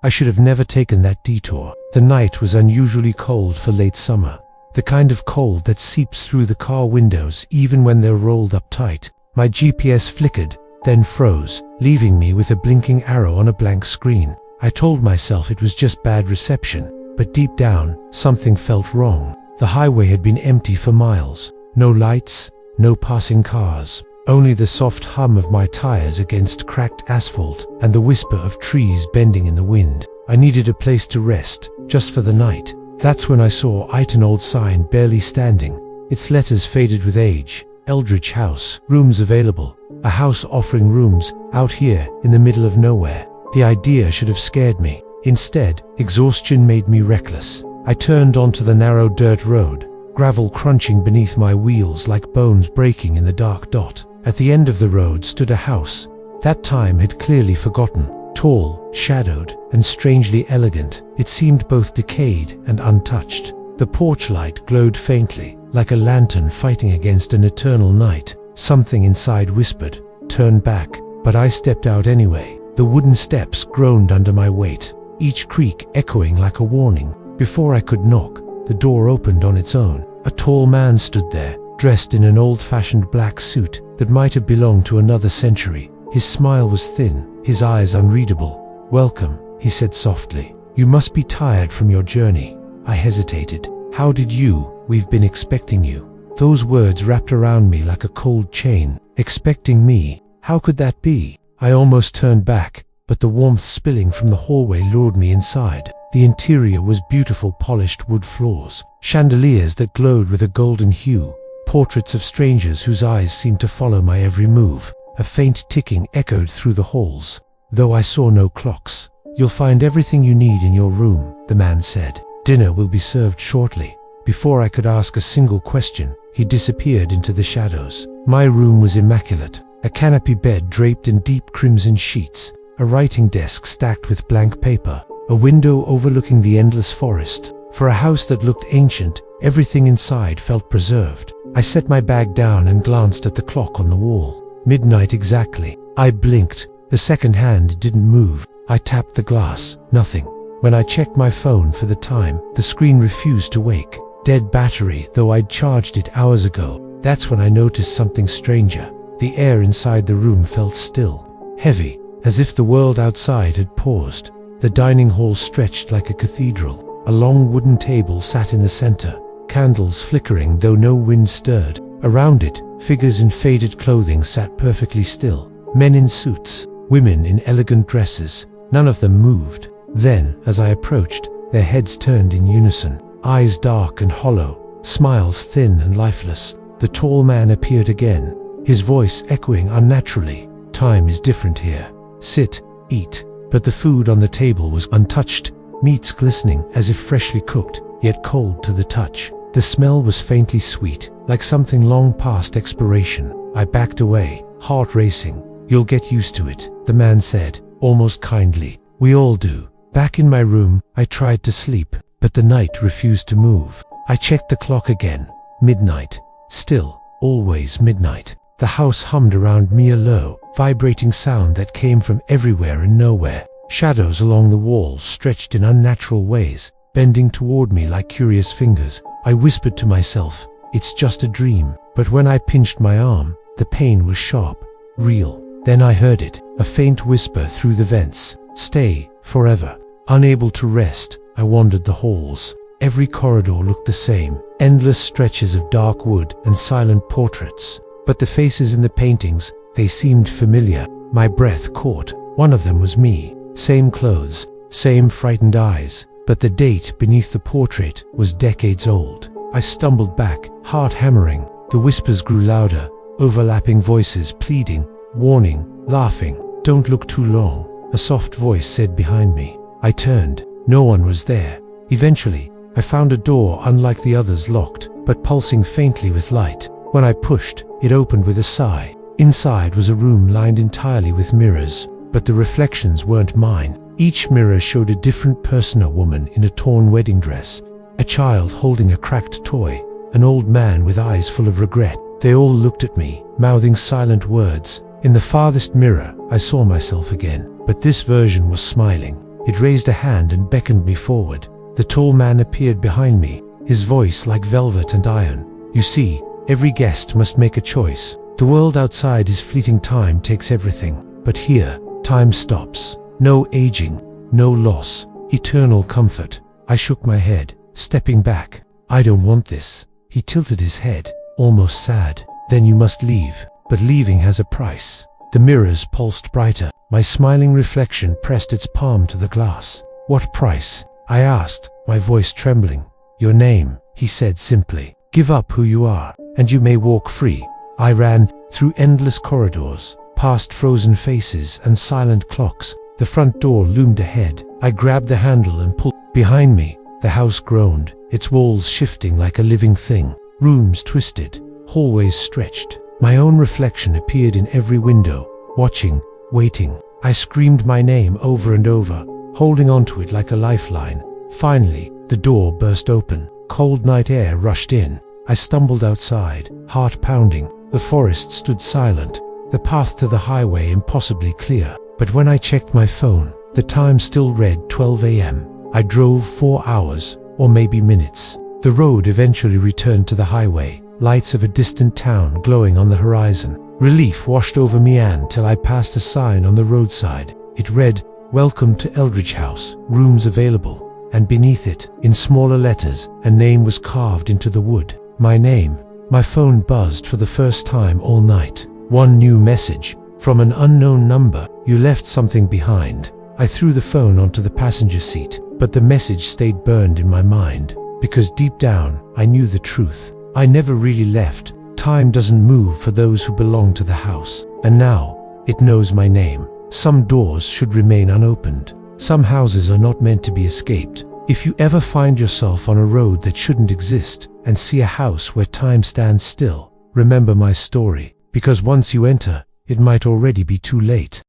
I should have never taken that detour. The night was unusually cold for late summer. The kind of cold that seeps through the car windows even when they're rolled up tight. My GPS flickered, then froze, leaving me with a blinking arrow on a blank screen. I told myself it was just bad reception, but deep down, something felt wrong. The highway had been empty for miles. No lights, no passing cars. Only the soft hum of my tires against cracked asphalt and the whisper of trees bending in the wind. I needed a place to rest, just for the night. That's when I saw an old sign barely standing. Its letters faded with age. Eldridge House, rooms available. A house offering rooms, out here, in the middle of nowhere. The idea should have scared me. Instead, exhaustion made me reckless. I turned onto the narrow dirt road, gravel crunching beneath my wheels like bones breaking in the dark dot. At the end of the road stood a house that time had clearly forgotten. Tall, shadowed, and strangely elegant, it seemed both decayed and untouched. The porch light glowed faintly, like a lantern fighting against an eternal night. Something inside whispered, "Turn back," but I stepped out anyway. The wooden steps groaned under my weight, each creak echoing like a warning. Before I could knock, the door opened on its own. A tall man stood there, dressed in an old-fashioned black suit that might have belonged to another century. His smile was thin, his eyes unreadable. "Welcome," he said softly. "You must be tired from your journey." I hesitated. "How did you? We've been expecting you." Those words wrapped around me like a cold chain. Expecting me? How could that be? I almost turned back, but the warmth spilling from the hallway lured me inside. The interior was beautiful polished wood floors, chandeliers that glowed with a golden hue, portraits of strangers whose eyes seemed to follow my every move. A faint ticking echoed through the halls, though I saw no clocks. "You'll find everything you need in your room," the man said. "Dinner will be served shortly." Before I could ask a single question, he disappeared into the shadows. My room was immaculate. A canopy bed draped in deep crimson sheets, a writing desk stacked with blank paper, a window overlooking the endless forest. For a house that looked ancient, everything inside felt preserved. I set my bag down and glanced at the clock on the wall. Midnight exactly. I blinked. The second hand didn't move. I tapped the glass. Nothing. When I checked my phone for the time, the screen refused to wake. Dead battery, though I'd charged it hours ago. That's when I noticed something stranger. The air inside the room felt still, heavy, as if the world outside had paused. The dining hall stretched like a cathedral. A long wooden table sat in the center, candles flickering though no wind stirred. Around it, figures in faded clothing sat perfectly still. Men in suits, women in elegant dresses. None of them moved. Then, as I approached, their heads turned in unison, eyes dark and hollow, smiles thin and lifeless. The tall man appeared again, his voice echoing unnaturally. "Time is different here. Sit, eat." But the food on the table was untouched, meats glistening as if freshly cooked, yet cold to the touch. The smell was faintly sweet, like something long past expiration. I backed away, heart racing. "You'll get used to it," the man said, almost kindly. "We all do." Back in my room, I tried to sleep, but the night refused to move. I checked the clock again. Midnight. Still, always midnight. The house hummed around me, a low, vibrating sound that came from everywhere and nowhere. Shadows along the walls stretched in unnatural ways, bending toward me like curious fingers. I whispered to myself, "It's just a dream." But when I pinched my arm, the pain was sharp, real. Then I heard it, a faint whisper through the vents. "Stay, forever." Unable to rest, I wandered the halls. Every corridor looked the same, endless stretches of dark wood and silent portraits. But the faces in the paintings, they seemed familiar. My breath caught. One of them was me. Same clothes, same frightened eyes. But the date beneath the portrait was decades old. I stumbled back, heart hammering. The whispers grew louder, overlapping voices pleading, warning, laughing. "Don't look too long," a soft voice said behind me. I turned. No one was there. Eventually, I found a door unlike the others, locked, but pulsing faintly with light. When I pushed, it opened with a sigh. Inside was a room lined entirely with mirrors, but the reflections weren't mine. Each mirror showed a different person, a woman in a torn wedding dress, a child holding a cracked toy, an old man with eyes full of regret. They all looked at me, mouthing silent words. In the farthest mirror, I saw myself again, but this version was smiling. It raised a hand and beckoned me forward. The tall man appeared behind me, his voice like velvet and iron. You see, every guest must make a choice. The world outside is fleeting, time takes everything. But here, time stops. No aging, no loss, eternal comfort. I shook my head, stepping back. I don't want this. He tilted his head, almost sad. Then you must leave. But leaving has a price. The mirrors pulsed brighter. My smiling reflection pressed its palm to the glass. What price? I asked, my voice trembling. Your name, he said simply. Give up who you are, and you may walk free. I ran through endless corridors, past frozen faces and silent clocks. The front door loomed ahead. I grabbed the handle and pulled. Behind me, the house groaned, its walls shifting like a living thing. Rooms twisted, hallways stretched. My own reflection appeared in every window, watching, waiting. I screamed my name over and over, holding onto it like a lifeline. Finally, the door burst open. Cold night air rushed in. I stumbled outside, heart pounding. The forest stood silent, the path to the highway impossibly clear. But when I checked my phone, the time still read 12 a.m. I drove 4 hours, or maybe minutes. The road eventually returned to the highway, lights of a distant town glowing on the horizon. Relief washed over me until I passed a sign on the roadside. It read, "Welcome to Eldridge House, rooms available." And beneath it, in smaller letters, a name was carved into the wood. My name. My phone buzzed for the first time all night. One new message, from an unknown number. You left something behind. I threw the phone onto the passenger seat, but the message stayed burned in my mind. Because deep down, I knew the truth. I never really left. Time doesn't move for those who belong to the house. And now, it knows my name. Some doors should remain unopened. Some houses are not meant to be escaped. If you ever find yourself on a road that shouldn't exist, and see a house where time stands still, remember my story. Because once you enter, it might already be too late.